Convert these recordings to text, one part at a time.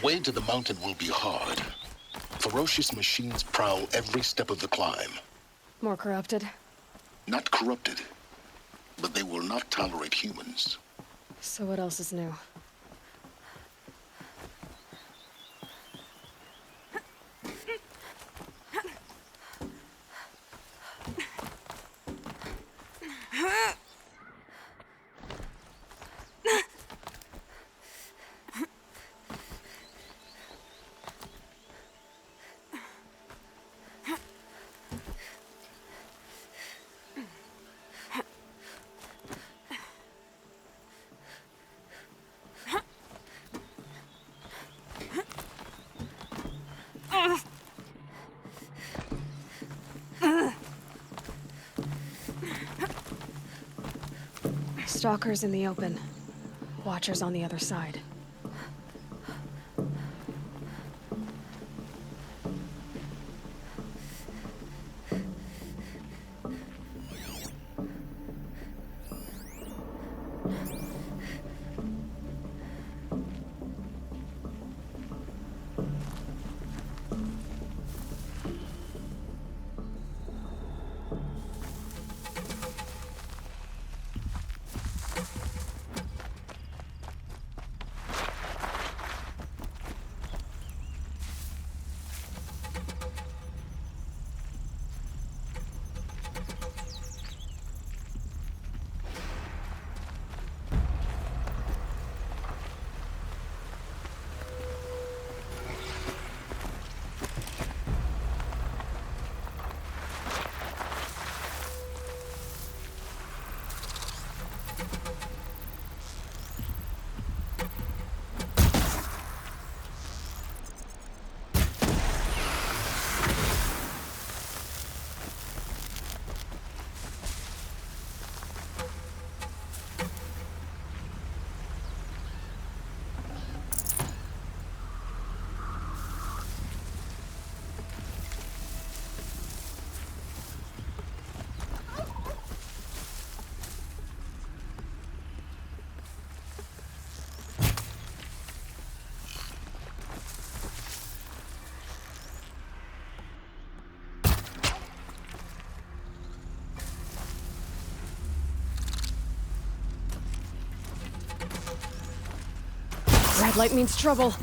way to the mountain will be hard. Ferocious machines prowl every step of the climb. More corrupted? Not corrupted, but they will not tolerate humans. So what else is new? Stalkers in the open. Watchers on the other side. Red light means trouble.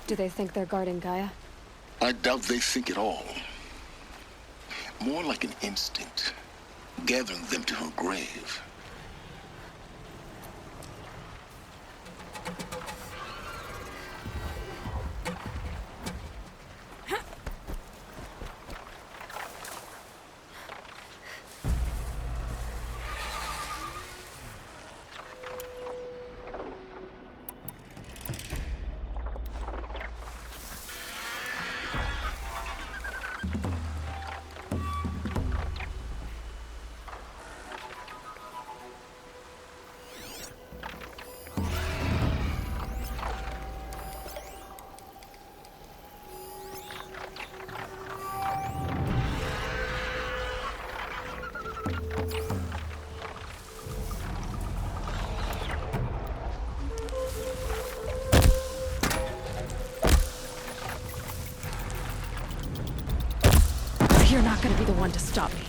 Do they think they're guarding Gaia? I doubt they think at all. More like an instinct, gathering them to her grave. You're not gonna be the one to stop me.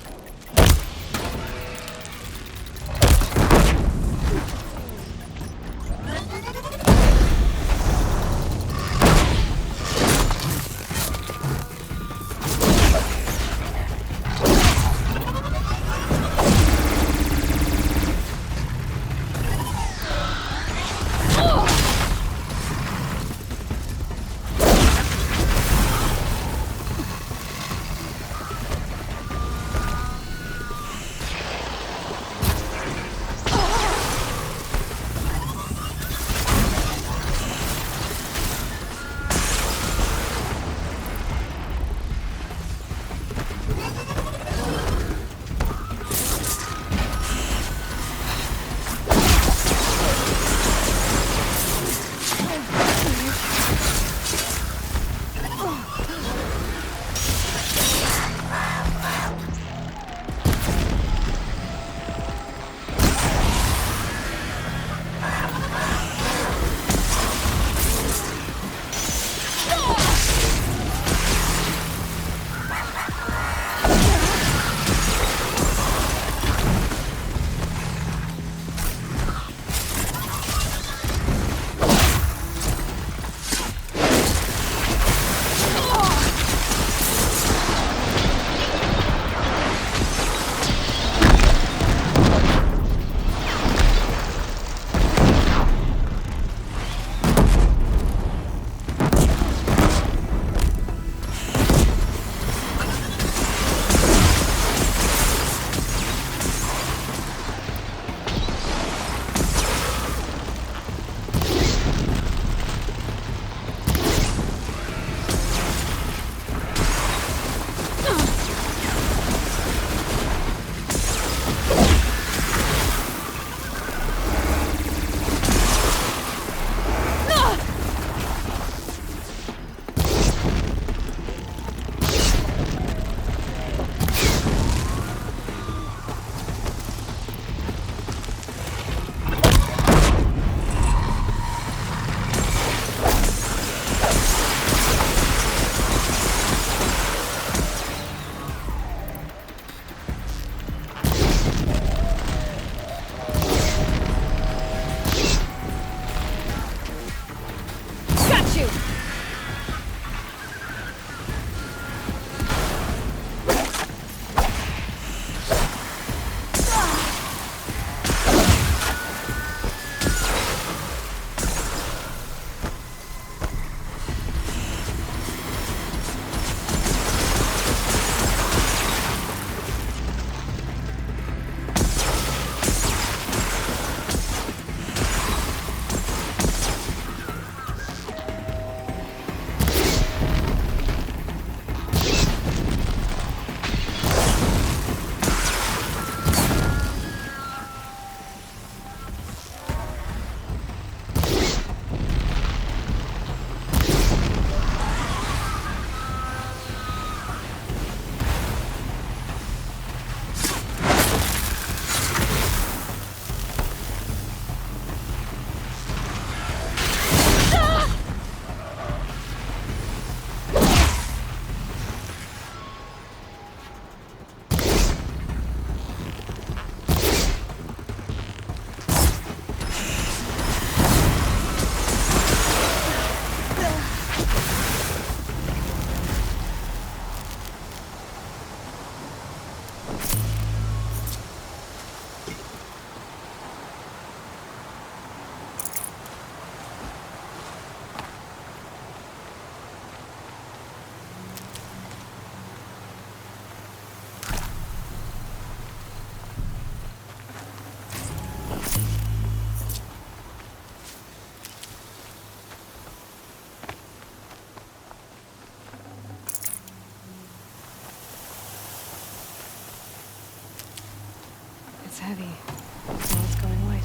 It's heavy. Now it's going white.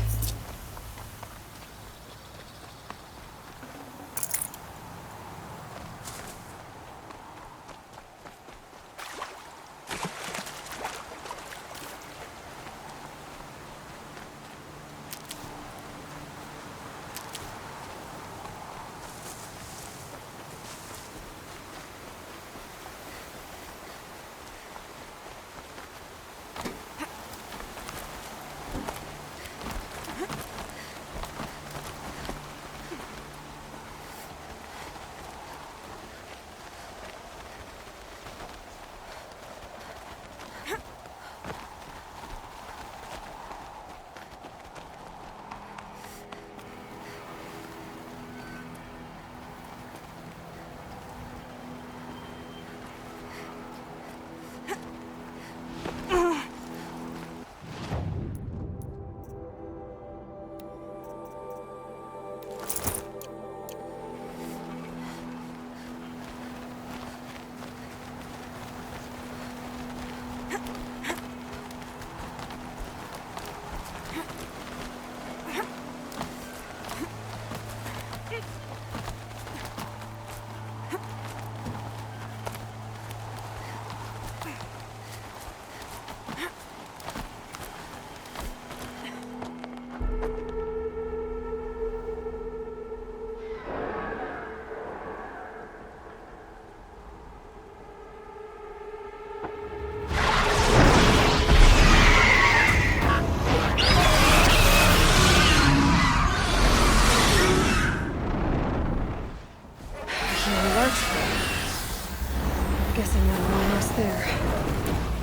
Guessing that we're almost there.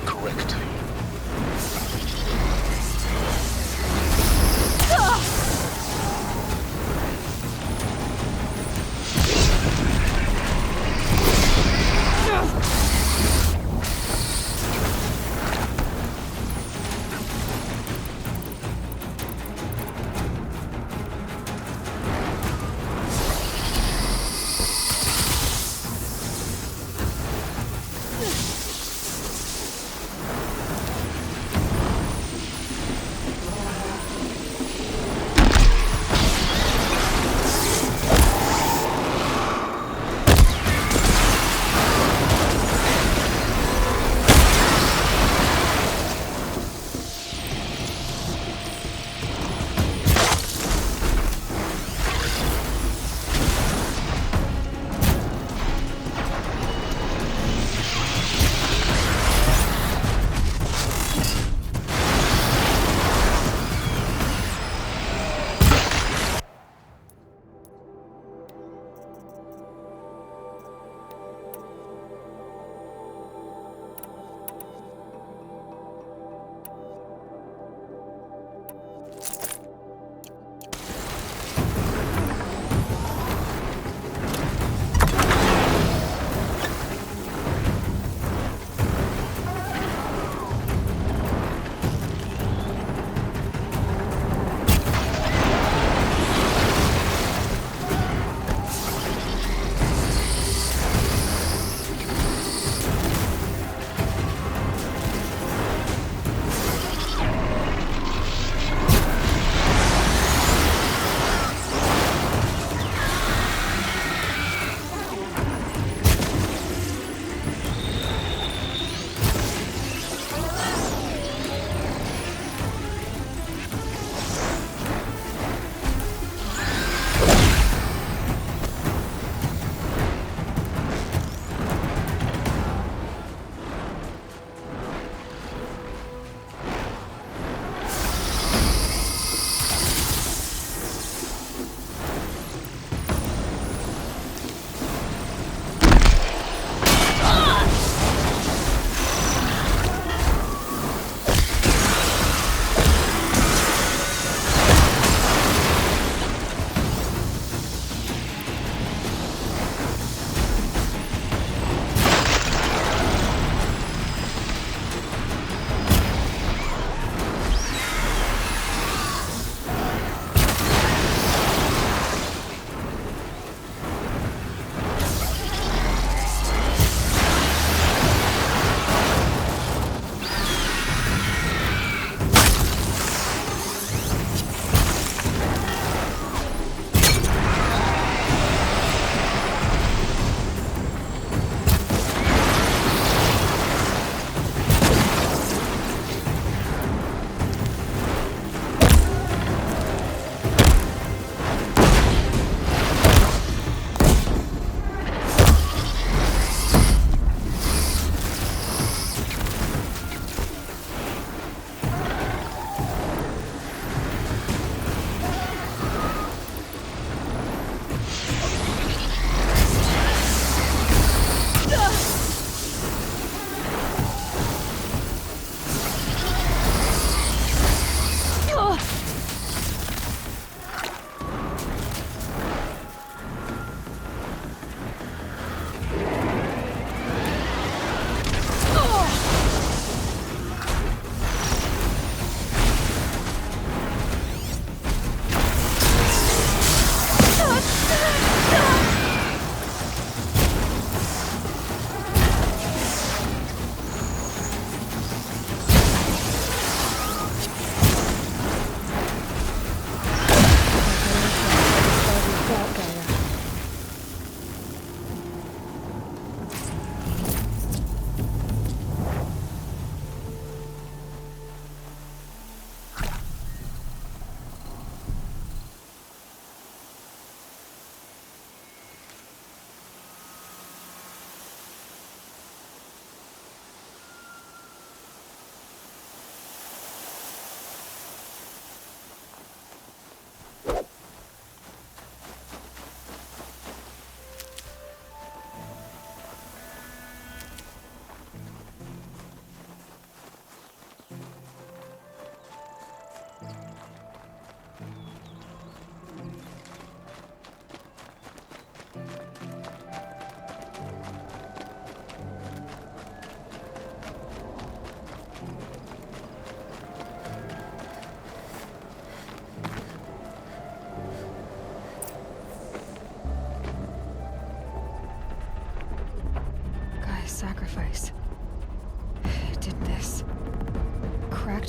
Correct.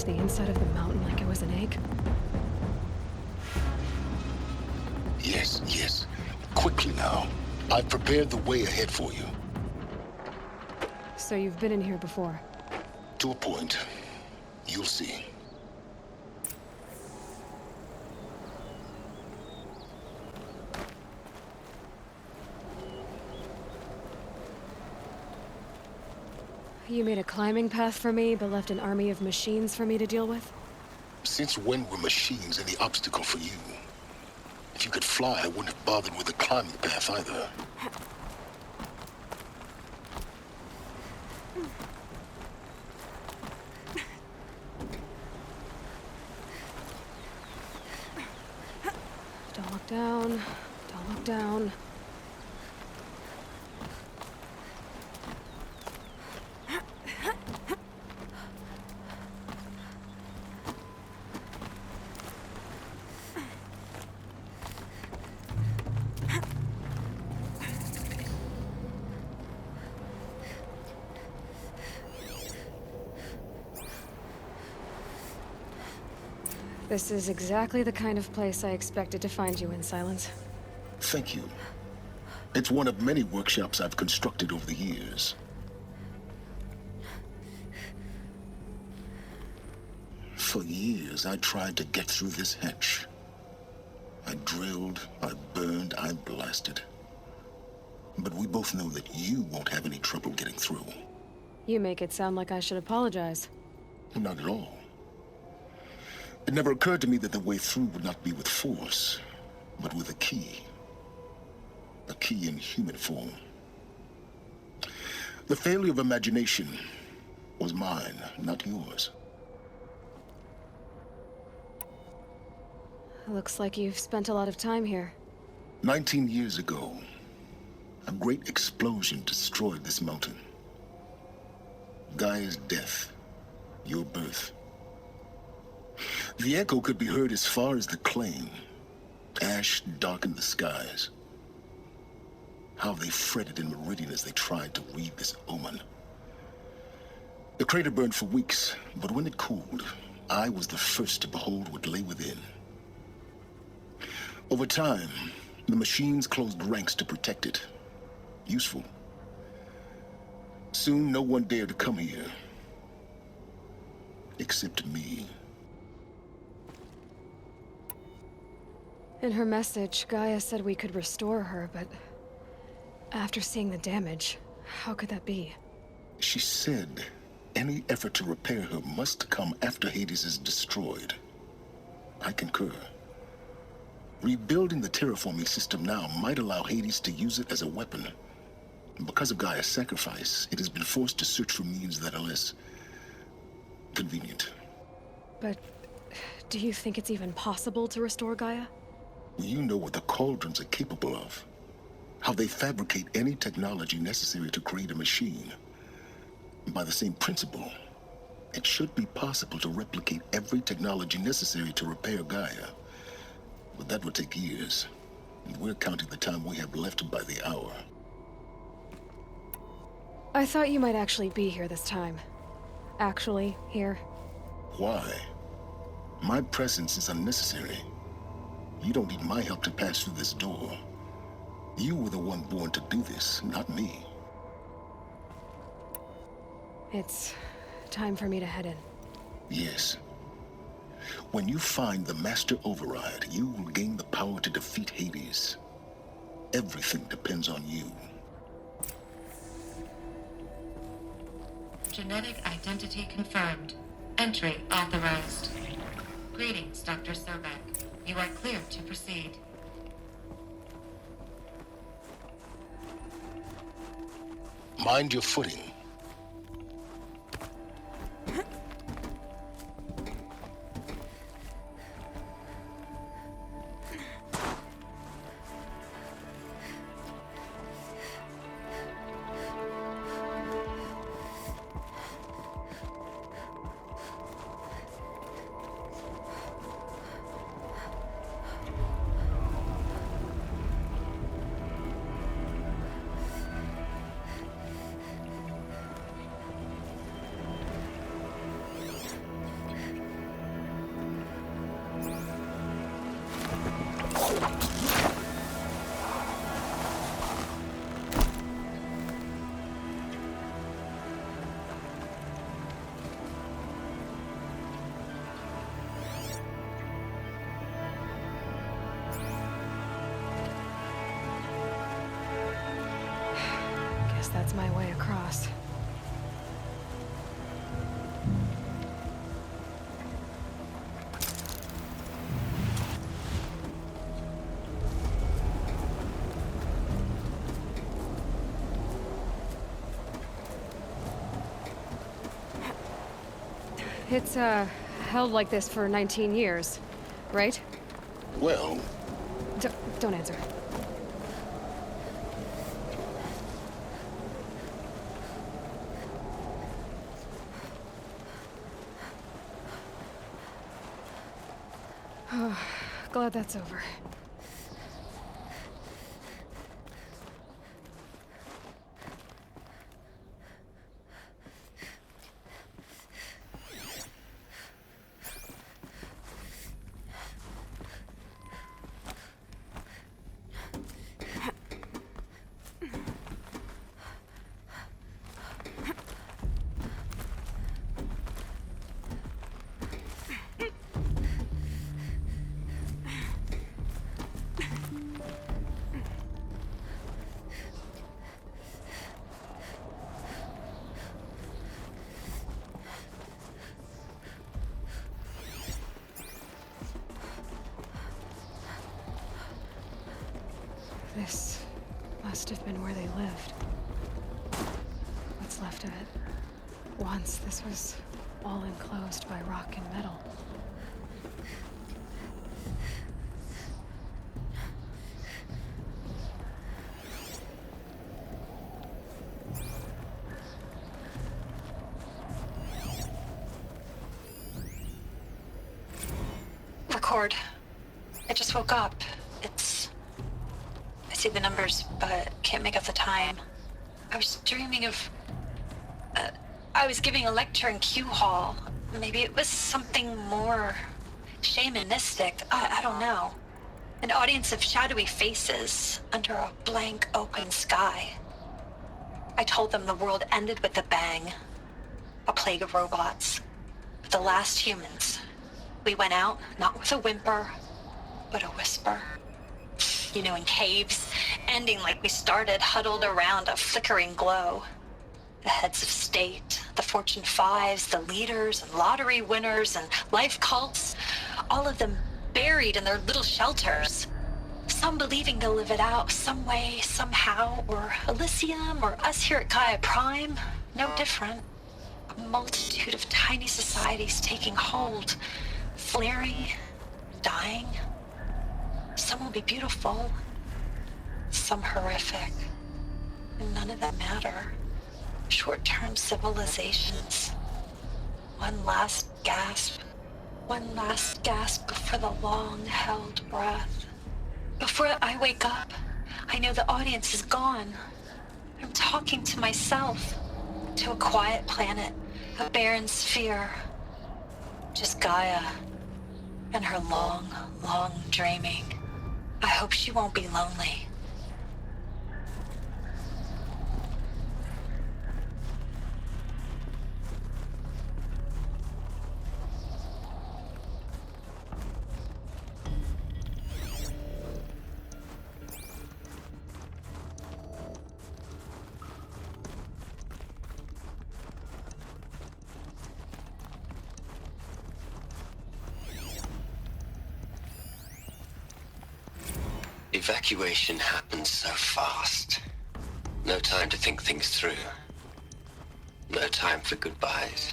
crash the inside of the mountain like it was an egg? Yes, yes. Quickly now. I've prepared the way ahead for you. So you've been in here before? To a point. You'll see. You made a climbing path for me, but left an army of machines for me to deal with? Since when were machines any obstacle for you? If you could fly, I wouldn't have bothered with the climbing path either. Don't look down. Don't look down. This is exactly the kind of place I expected to find you in, Silence. Thank you. It's one of many workshops I've constructed over the years. For years, I tried to get through this hatch. I drilled, I burned, I blasted. But we both know that you won't have any trouble getting through. You make it sound like I should apologize. Not at all. It never occurred to me that the way through would not be with force, but with a key. A key in human form. The failure of imagination was mine, not yours. Looks like you've spent a lot of time here. 19 years ago, a great explosion destroyed this mountain. Gaia's death, your birth. The echo could be heard as far as the claim. Ash darkened the skies. How they fretted in Meridian as they tried to read this omen. The crater burned for weeks, but when it cooled, I was the first to behold what lay within. Over time, the machines closed ranks to protect it. Useful. Soon, no one dared to come here. Except me. In her message, Gaia said we could restore her, but after seeing the damage, how could that be? She said any effort to repair her must come after Hades is destroyed. I concur. Rebuilding the terraforming system now might allow Hades to use it as a weapon. Because of Gaia's sacrifice, it has been forced to search for means that are less convenient. But do you think it's even possible to restore Gaia? You know what the Cauldrons are capable of. How they fabricate any technology necessary to create a machine. By the same principle, it should be possible to replicate every technology necessary to repair Gaia. But that would take years. And we're counting the time we have left by the hour. I thought you might actually be here this time. Actually, here. Why? My presence is unnecessary. You don't need my help to pass through this door. You were the one born to do this, not me. It's time for me to head in. Yes. When you find the Master Override, you will gain the power to defeat Hades. Everything depends on you. Genetic identity confirmed. Entry authorized. Greetings, Dr. Sobek. You are cleared to proceed. Mind your footing. that's my way across. It's, held like this for 19 years, right? Well, Don't answer. Glad that's over. This must have been where they lived. What's left of it. Once, this was all enclosed by rock and metal. Record. I just woke up. I see the numbers, but can't make out the time. I was dreaming of... I was giving a lecture in Q Hall. Maybe it was something more shamanistic. I don't know. An audience of shadowy faces under a blank open sky. I told them the world ended with a bang. A plague of robots. The last humans. We went out, not with a whimper, but a whisper. You know, in caves, ending like we started, huddled around a flickering glow. The heads of state, the Fortune 5s, the leaders and lottery winners and life cults, all of them buried in their little shelters. Some believing they'll live it out some way, somehow, or Elysium, or us here at Gaia Prime, no different. A multitude of tiny societies taking hold, flaring, dying. Some will be beautiful, some horrific, and none of them matter. Short-term civilizations. One last gasp before the long-held breath. Before I wake up, I know the audience is gone. I'm talking to myself, to a quiet planet, a barren sphere. Just Gaia and her long, long dreaming. I hope she won't be lonely. Evacuation happened so fast. No time to think things through. No time for goodbyes.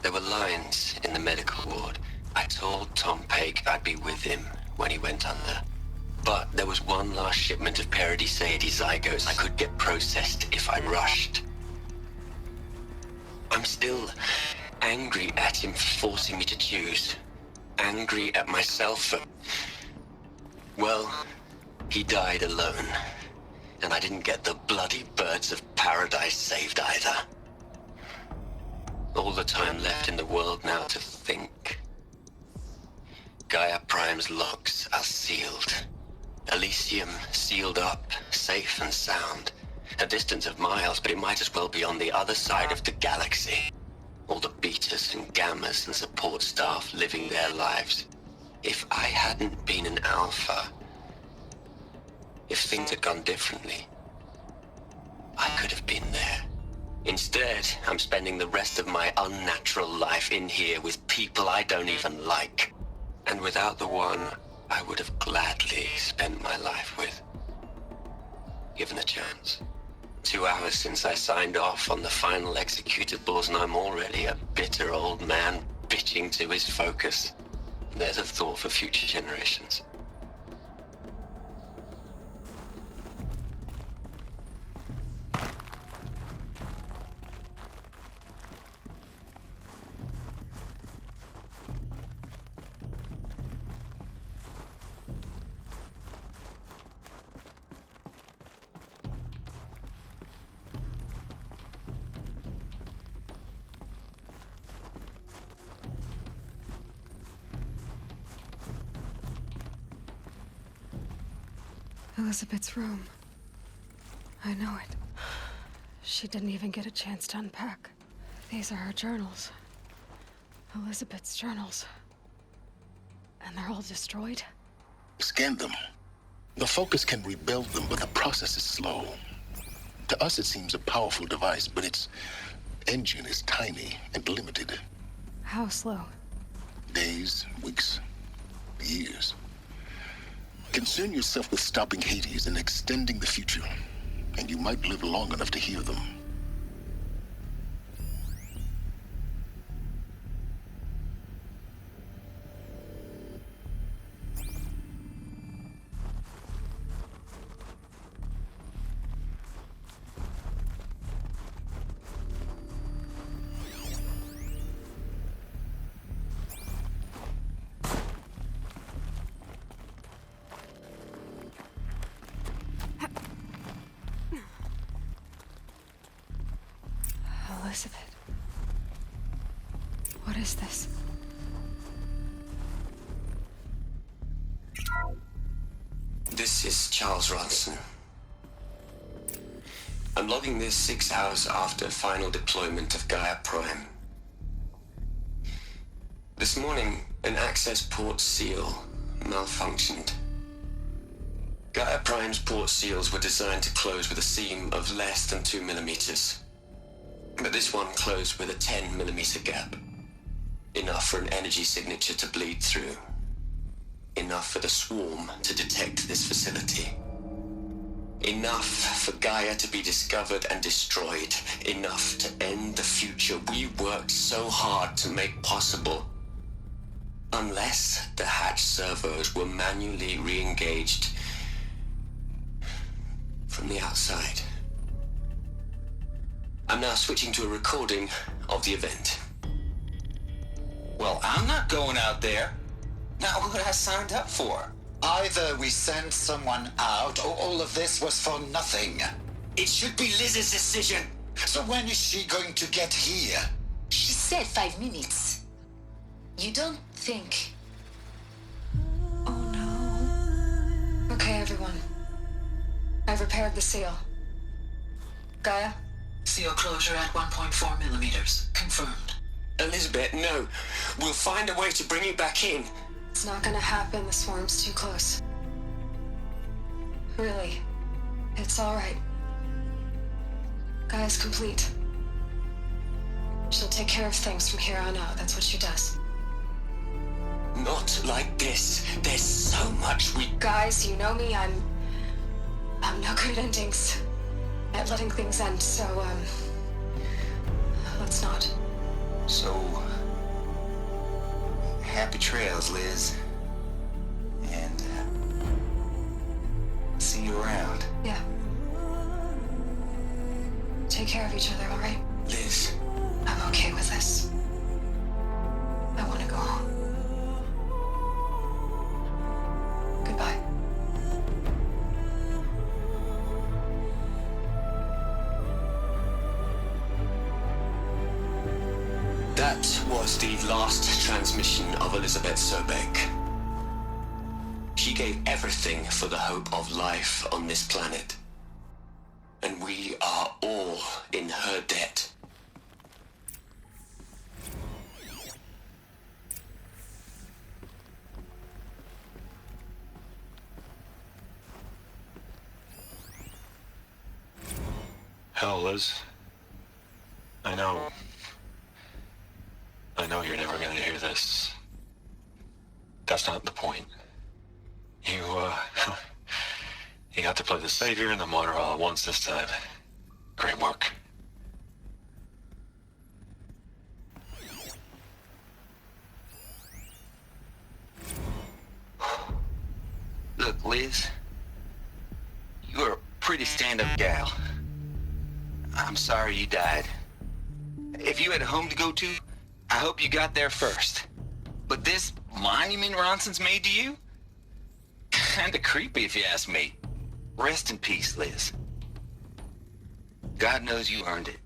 There were lines in the medical ward. I told Tom Pake I'd be with him when he went under. But there was one last shipment of Paradiseidae zygotes I could get processed if I rushed. I'm still angry at him for forcing me to choose. Angry at myself for... Well, he died alone. And I didn't get the bloody birds of paradise saved either. All the time left in the world now to think. Gaia Prime's locks are sealed. Elysium sealed up, safe and sound. A distance of miles, but it might as well be on the other side of the galaxy. All the betas and gammas and support staff living their lives. If I hadn't been an alpha, if things had gone differently, I could have been there. Instead, I'm spending the rest of my unnatural life in here with people I don't even like. And without the one I would have gladly spent my life with. Given a chance. 2 hours since I signed off on the final executables, and I'm already a bitter old man bitching to his focus. There's a thought for future generations. Elizabeth's room. I know it. She didn't even get a chance to unpack. These are her journals. Elizabeth's journals. And they're all destroyed? Scan them. The Focus can rebuild them, but the process is slow. To us, it seems a powerful device, but its engine is tiny and limited. How slow? Days, weeks, years. Concern yourself with stopping Hades and extending the future, and you might live long enough to hear them. Elizabeth. What is this? This is Charles Ronson. I'm logging this 6 hours after final deployment of Gaia Prime. This morning, an access port seal malfunctioned. Gaia Prime's port seals were designed to close with a seam of less than 2 millimeters. But this one closed with a 10 millimeter gap. Enough for an energy signature to bleed through. Enough for the swarm to detect this facility. Enough for Gaia to be discovered and destroyed. Enough to end the future we worked so hard to make possible. Unless the hatch servos were manually re-engaged from the outside. I'm now switching to a recording of the event. Well, I'm not going out there. Not what I signed up for. Either we send someone out, or all of this was for nothing. It should be Liz's decision. So when is she going to get here? She said 5 minutes. You don't think... Oh no. Okay, everyone. I've repaired the seal. Gaia? Seal closure at 1.4 millimeters. Confirmed. Elizabeth, no. We'll find a way to bring you back in. It's not gonna happen. The swarm's too close. Really. It's alright. Gaia's complete. She'll take care of things from here on out. That's what she does. Not like this. There's so much we... Guys, you know me. I'm no good at endings. At letting things end, so, let's not. So... happy trails, Liz. And, see you around. Yeah. Take care of each other, alright? Liz. I'm okay with this. I want to go home. Goodbye. That was the last transmission of Elizabeth Sobek. She gave everything for the hope of life on this planet. And we are all in her debt. Hell, Liz. I know you're never gonna hear this. That's not the point. You, you got to play the savior and the martyr all at once this time. Great work. Look, Liz, you're a pretty stand-up gal. I'm sorry you died. If you had a home to go to, I hope you got there first. But this monument Ronson's made to you? Kinda creepy if you ask me. Rest in peace, Liz. God knows you earned it.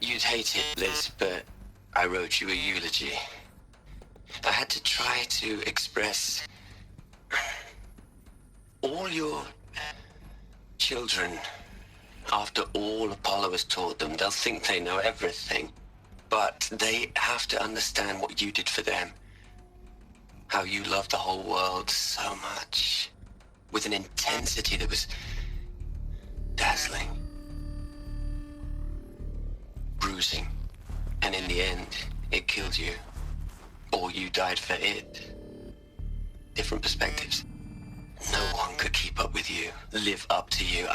You'd hate it, Liz, but I wrote you a eulogy. I had to try to express all your children. After all Apollo has taught them, they'll think they know everything. But they have to understand what you did for them. How you loved the whole world so much. With an intensity that was dazzling. Bruising. And in the end, it killed you. Or you died for it. Different perspectives. No one could keep up with you, live up to you.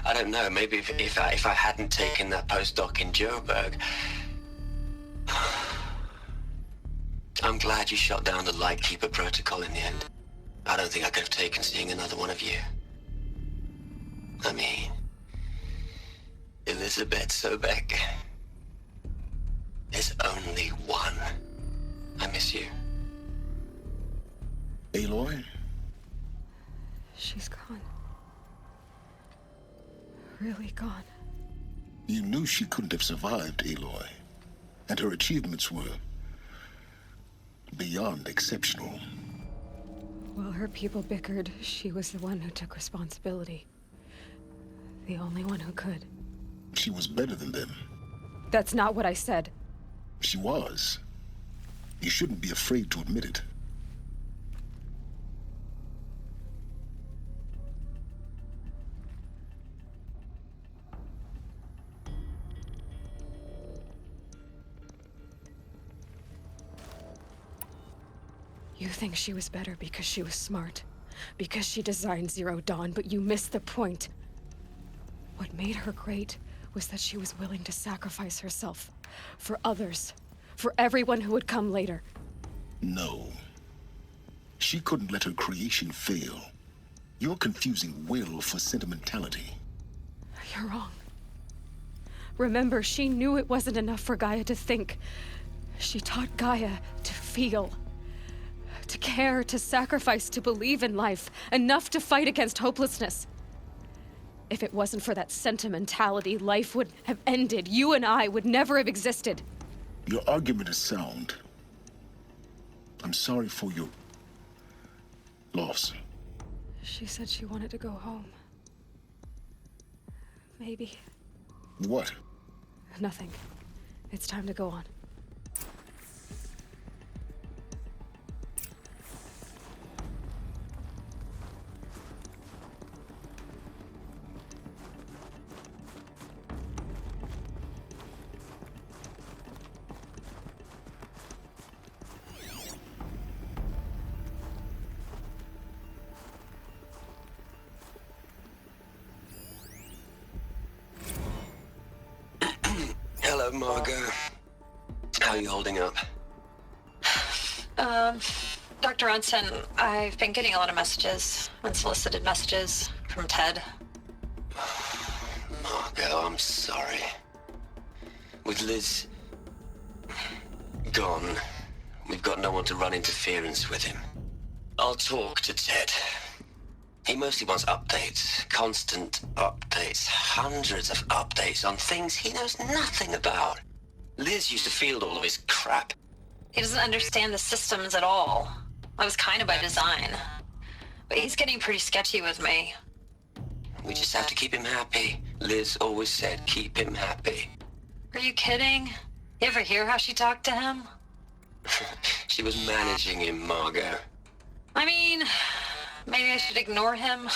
I don't know, maybe if I hadn't taken that postdoc in Joburg. I'm glad you shot down the Lightkeeper protocol in the end. I don't think I could have taken seeing another one of you. I mean, Elizabeth Sobek. There's only one. I miss you. Aloy? She's gone. Really gone. You knew she couldn't have survived, Aloy. And her achievements were beyond exceptional. While her people bickered, she was the one who took responsibility. The only one who could. She was better than them. That's not what I said. She was. You shouldn't be afraid to admit it. You think she was better because she was smart, because she designed Zero Dawn, but you missed the point. What made her great was that she was willing to sacrifice herself for others, for everyone who would come later. No. She couldn't let her creation fail. You're confusing will for sentimentality. You're wrong. Remember, she knew it wasn't enough for Gaia to think. She taught Gaia to feel. To care, to sacrifice, to believe in life. Enough to fight against hopelessness. If it wasn't for that sentimentality, life would have ended. You and I would never have existed. Your argument is sound. I'm sorry for your loss. She said she wanted to go home. Maybe. What? Nothing. It's time to go on. Hello, Margot. How are you holding up? Dr. Ronson, I've been getting a lot of messages, unsolicited messages from Ted. Margot, I'm sorry. With Liz gone, we've got no one to run interference with him. I'll talk to Ted. He mostly wants updates, constant updates, hundreds of updates on things he knows nothing about. Liz used to field all of his crap. He doesn't understand the systems at all. That was kind of by design. But he's getting pretty sketchy with me. We just have to keep him happy. Liz always said, keep him happy. Are you kidding? You ever hear how she talked to him? She was managing him, Margot. I mean, Maybe I should ignore him.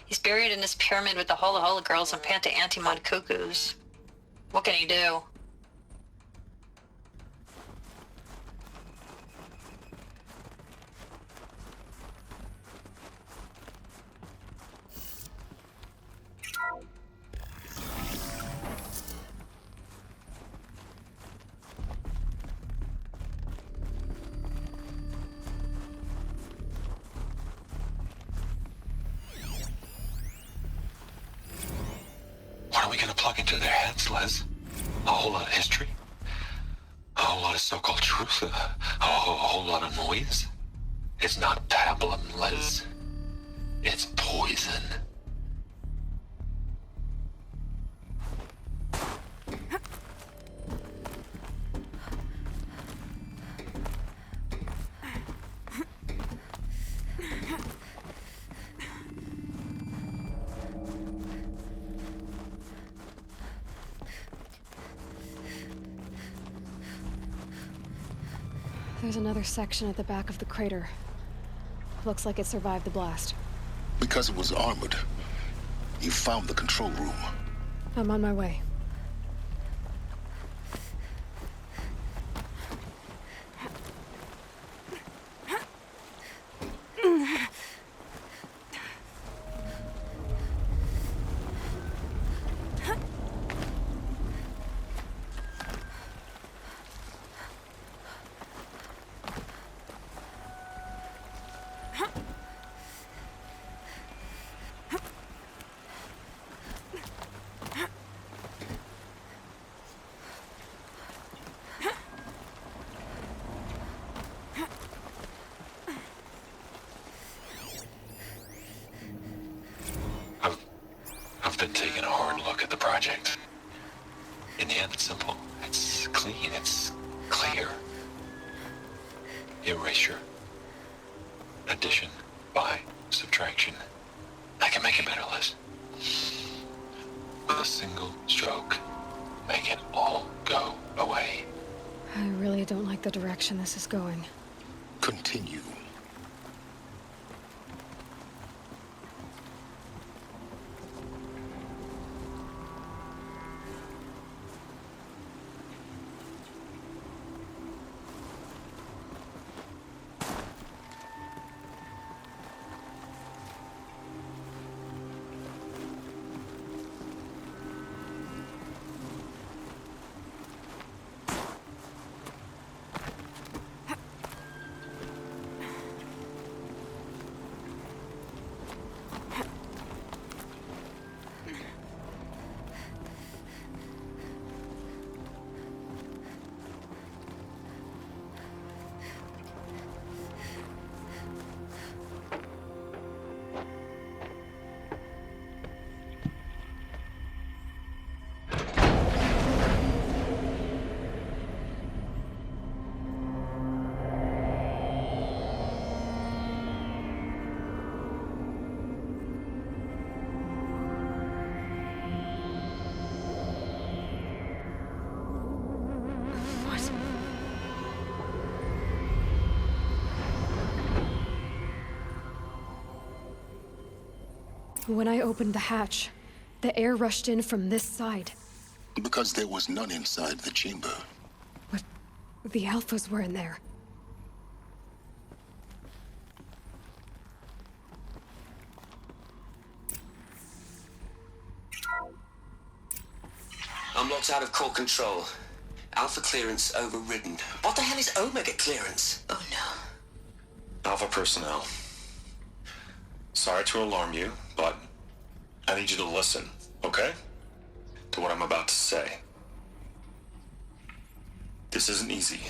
He's buried in his pyramid with the Hola Hola girls and Panta Antimon cuckoos. What can he do? What are we gonna plug into their heads, Les? A whole lot of history? A whole lot of so-called truth? A whole lot of noise? It's not pablum, Les. It's poison. There's another section at the back of the crater. Looks like it survived the blast. Because it was armored, you found the control room. I'm on my way. I've been taking a hard look at the project. In the end, it's simple. It's clean. It's clear. Erasure. Addition. By. Subtraction. I can make it better, Liz. With a single stroke. Make it all go away. I really don't like the direction this is going. Continue. When I opened the hatch, the air rushed in from this side. Because there was none inside the chamber. But the alphas were in there. I'm locked out of core control. Alpha clearance overridden. What the hell is Omega clearance? Oh no. Alpha personnel. Sorry to alarm you, but I need you to listen, okay? To what I'm about to say. This isn't easy.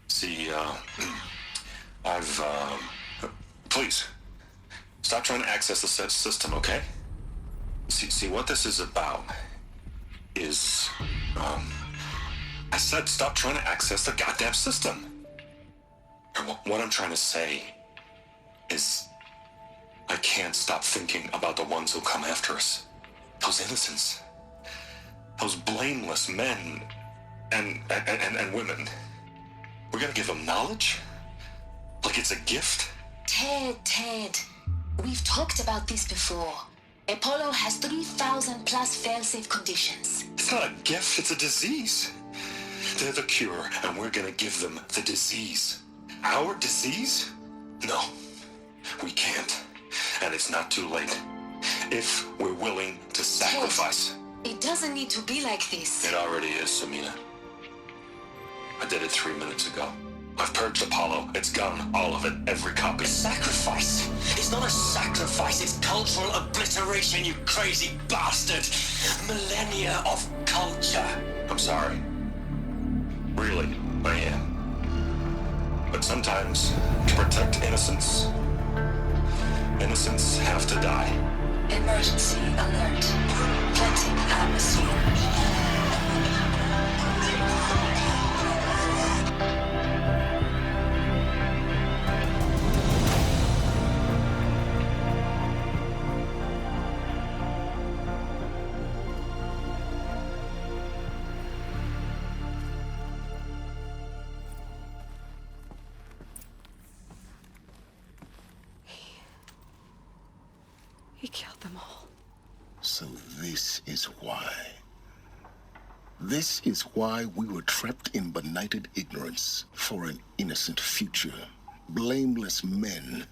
See, please, stop trying to access the system, okay? See, what this is about is, I said stop trying to access the goddamn system. And what I'm trying to say is I can't stop thinking about the ones who come after us. Those innocents. Those blameless men and women. We're gonna give them knowledge? Like it's a gift? Ted. We've talked about this before. Apollo has 3,000 plus fail-safe conditions. It's not a gift, it's a disease. They're the cure, and we're gonna give them the disease. Our disease? No, we can't. And it's not too late. If we're willing to sacrifice. Ted, it doesn't need to be like this. It already is, Samina. I did it 3 minutes ago. I've purged Apollo. It's gone. All of it. Every copy. Sacrifice? It's not a sacrifice, it's cultural obliteration, you crazy bastard! Millennia of culture! I'm sorry. Really, I am. But sometimes, to protect innocence, innocents have to die. Emergency alert. Planting atmosphere. He killed them all. So this is why. This is why we were trapped in benighted ignorance for an innocent future. Blameless men.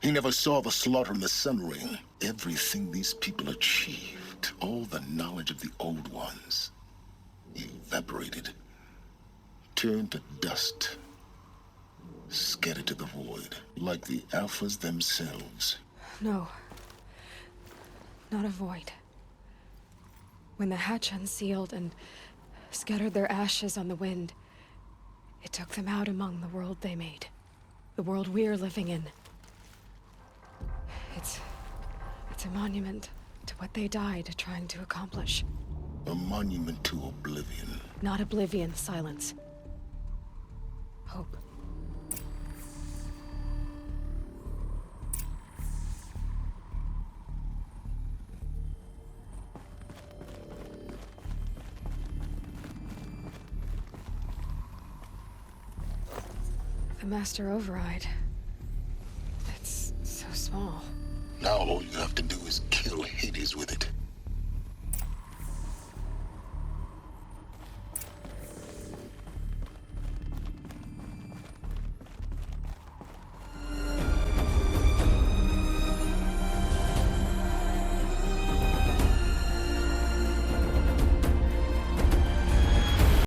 He never saw the slaughter in the Sun Ring. Everything these people achieved, all the knowledge of the old ones, evaporated, turned to dust, scattered to the void, like the Alphas themselves. No. Not a void. When the hatch unsealed and scattered their ashes on the wind, it took them out among the world they made. The world we're living in. It's a monument to what they died trying to accomplish. A monument to oblivion. Not oblivion, silence. Hope. The master override. It's so small. Now all you have to do is kill Hades with it.